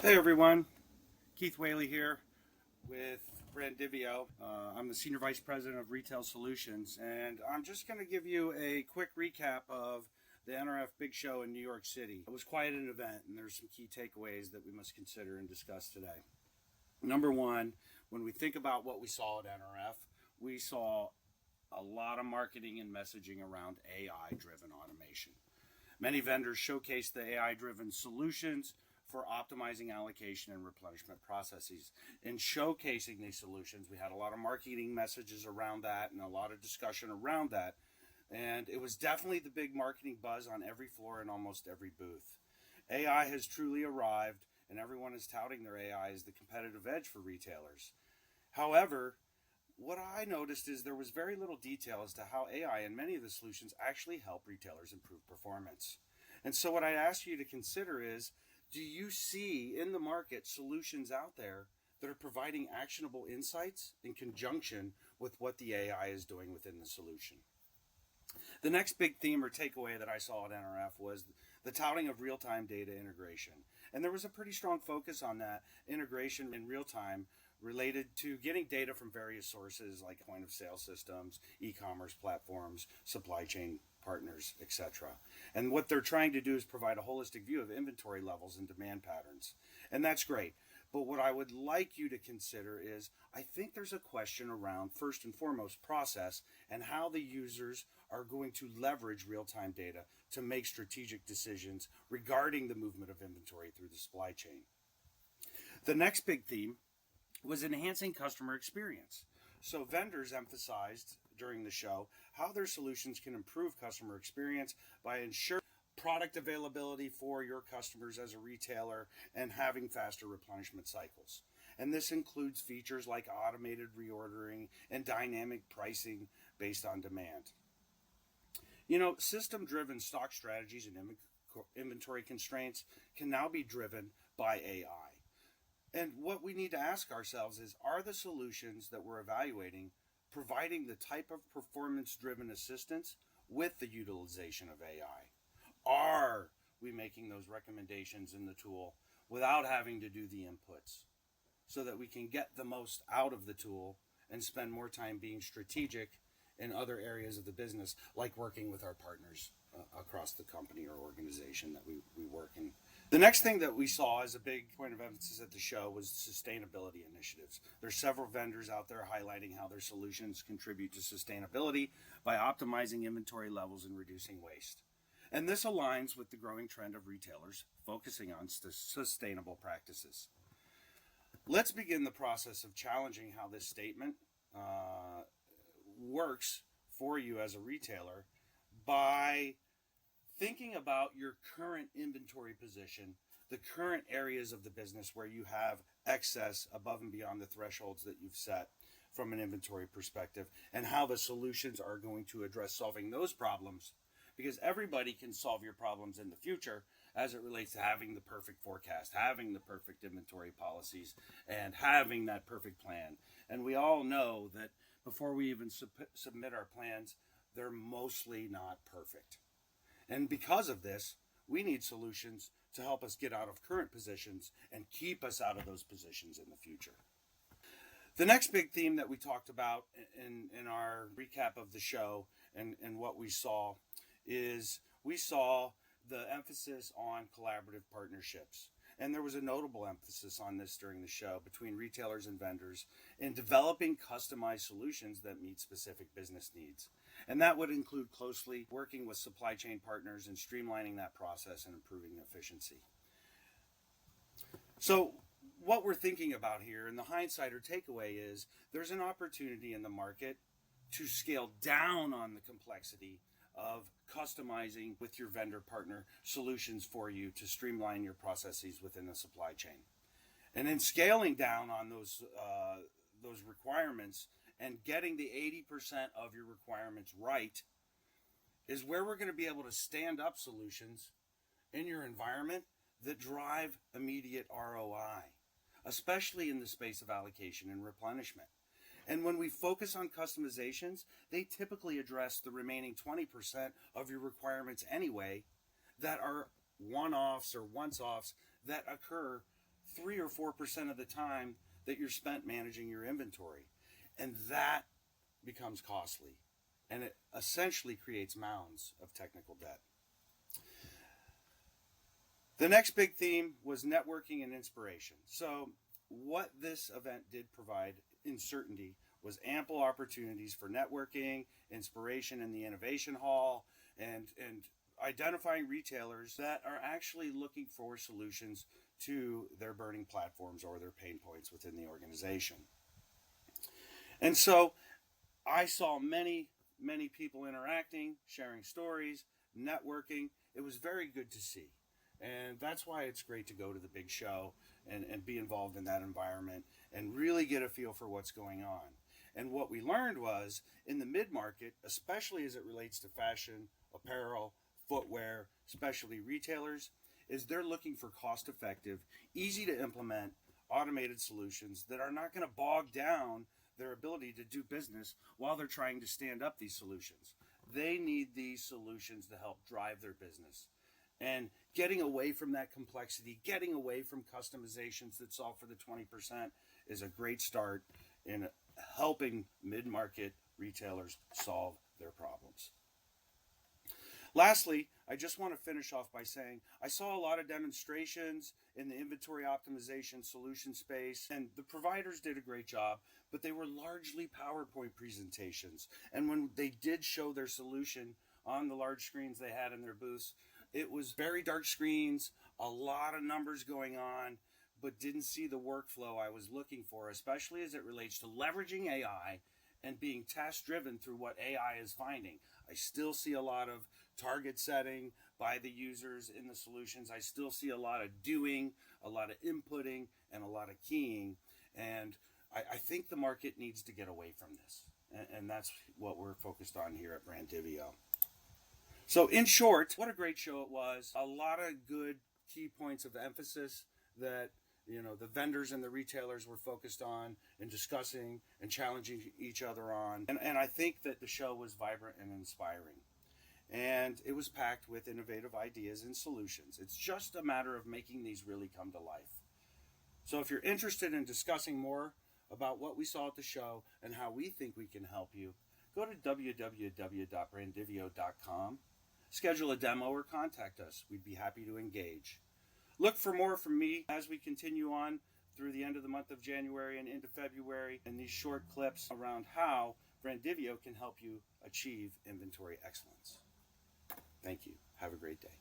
Hey everyone, Keith Whaley here with Brandivio. I'm the Senior Vice President of Retail Solutions, and I'm just going to give you a quick recap of the NRF Big Show in New York City. It was quite an event, and there's some key takeaways that we must consider and discuss today. Number one, when we think about what we saw at NRF, we saw a lot of marketing and messaging around AI-driven automation. Many vendors showcased the AI-driven solutions for optimizing allocation and replenishment processes. In showcasing these solutions, we had a lot of marketing messages around that and a lot of discussion around that. And it was definitely the big marketing buzz on every floor and almost every booth. AI has truly arrived, and everyone is touting their AI as the competitive edge for retailers. However, what I noticed is there was very little detail as to how AI and many of the solutions actually help retailers improve performance. And so what I ask you to consider is, do you see in the market solutions out there that are providing actionable insights in conjunction with what the AI is doing within the solution? The next big theme or takeaway that I saw at NRF was the touting of real-time data integration. And there was a pretty strong focus on that integration in real time related to getting data from various sources like point of sale systems, e-commerce platforms, supply chain partners, etc. And what they're trying to do is provide a holistic view of inventory levels and demand patterns. And that's great. But what I would like you to consider is, I think there's a question around, first and foremost, process and how the users are going to leverage real-time data to make strategic decisions regarding the movement of inventory through the supply chain. The next big theme was enhancing customer experience. So vendors emphasized during the show how their solutions can improve customer experience by ensuring product availability for your customers as a retailer and having faster replenishment cycles. And this includes features like automated reordering and dynamic pricing based on demand. You know, system-driven stock strategies and inventory constraints can now be driven by AI. And what we need to ask ourselves is, are the solutions that we're evaluating providing the type of performance-driven assistance with the utilization of AI? Are we making those recommendations in the tool without having to do the inputs so that we can get the most out of the tool and spend more time being strategic in other areas of the business, like working with our partners across the company or organization that we work in? The next thing that we saw as a big point of emphasis at the show was sustainability initiatives. There's several vendors out there highlighting how their solutions contribute to sustainability by optimizing inventory levels and reducing waste. And this aligns with the growing trend of retailers focusing on sustainable practices. Let's begin the process of challenging how this statement works for you as a retailer by thinking about your current inventory position, the current areas of the business where you have excess above and beyond the thresholds that you've set from an inventory perspective, and how the solutions are going to address solving those problems. Because everybody can solve your problems in the future as it relates to having the perfect forecast, having the perfect inventory policies, and having that perfect plan. And we all know that before we even submit our plans, they're mostly not perfect. And because of this, we need solutions to help us get out of current positions and keep us out of those positions in the future. The next big theme that we talked about in our recap of the show and what we saw is we saw the emphasis on collaborative partnerships. And there was a notable emphasis on this during the show between retailers and vendors in developing customized solutions that meet specific business needs. And that would include closely working with supply chain partners and streamlining that process and improving efficiency. So what we're thinking about here, and the hindsight or takeaway, is there's an opportunity in the market to scale down on the complexity of customizing with your vendor partner solutions for you to streamline your processes within the supply chain. And in scaling down on those requirements and getting the 80% of your requirements right is where we're going to be able to stand up solutions in your environment that drive immediate ROI, especially in the space of allocation and replenishment. And when we focus on customizations, they typically address the remaining 20% of your requirements anyway that are one-offs or once-offs that occur 3 or 4% of the time that you're spent managing your inventory. And that becomes costly. And it essentially creates mounds of technical debt. The next big theme was networking and inspiration. So what this event did provide in certainty was ample opportunities for networking, inspiration in the innovation hall, and identifying retailers that are actually looking for solutions to their burning platforms or their pain points within the organization. And so I saw many people interacting, sharing stories, networking. It was very good to see. And that's why it's great to go to the big show and be involved in that environment and really get a feel for what's going on. And what we learned was in the mid-market, especially as it relates to fashion, apparel, footwear, specialty retailers, is they're looking for cost-effective, easy to implement, automated solutions that are not going to bog down their ability to do business while they're trying to stand up these solutions. They need these solutions to help drive their business. And getting away from that complexity, getting away from customizations that solve for the 20% is a great start in helping mid-market retailers solve their problems. Lastly, I just want to finish off by saying I saw a lot of demonstrations in the inventory optimization solution space, and the providers did a great job, but they were largely PowerPoint presentations. And when they did show their solution on the large screens they had in their booths, it was very dark screens, a lot of numbers going on, but didn't see the workflow I was looking for, especially as it relates to leveraging AI and being task-driven through what AI is finding. I still see a lot of target setting by the users in the solutions. I still see a lot of doing, a lot of inputting, and a lot of keying. And I think the market needs to get away from this. And that's what we're focused on here at Brandivio. So in short, what a great show it was. A lot of good key points of emphasis that the vendors and the retailers were focused on and discussing and challenging each other on. And I think that the show was vibrant and inspiring. And it was packed with innovative ideas and solutions. It's just a matter of making these really come to life. So if you're interested in discussing more about what we saw at the show and how we think we can help you, go to www.brandivio.com, schedule a demo, or contact us. We'd be happy to engage. Look for more from me as we continue on through the end of the month of January and into February, and these short clips around how Brandivio can help you achieve inventory excellence. Thank you. Have a great day.